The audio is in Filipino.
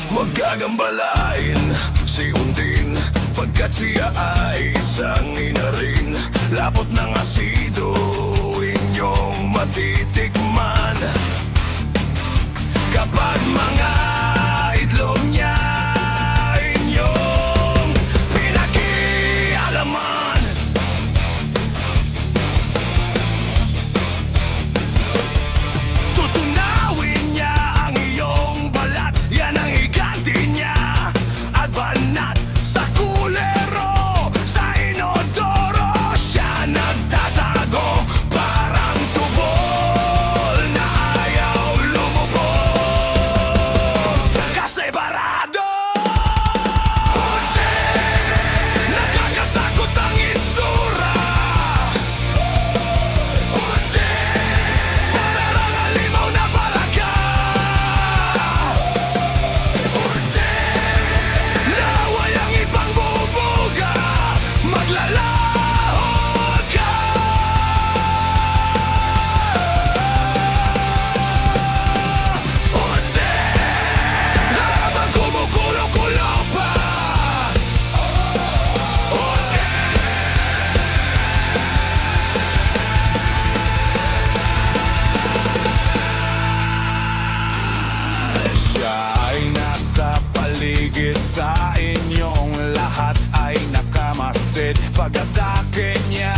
Huwag gagambalain si Undin, pagkat siya ay isang ina rin. Lapot ng asido inyong matitikman kapag mga itlog niya inyong pinakialaman. Tutunawin niya ang iyong balat, yan ang higanti niya at banat. Sa kulero, sa inodoro, siya nagtatago parang tubol na ayaw lumubog. Kasi barado, Undi, nakakatakot ang itsura. Undi, parang alimaw na balaga. Undi, laway ang ibang bubuga, maglalahod ka. Undi, habang kumukulo-kulo pa. Undi, siya ay nasa paligid sa inyong lahat ay nakamasid. Pag-atake niya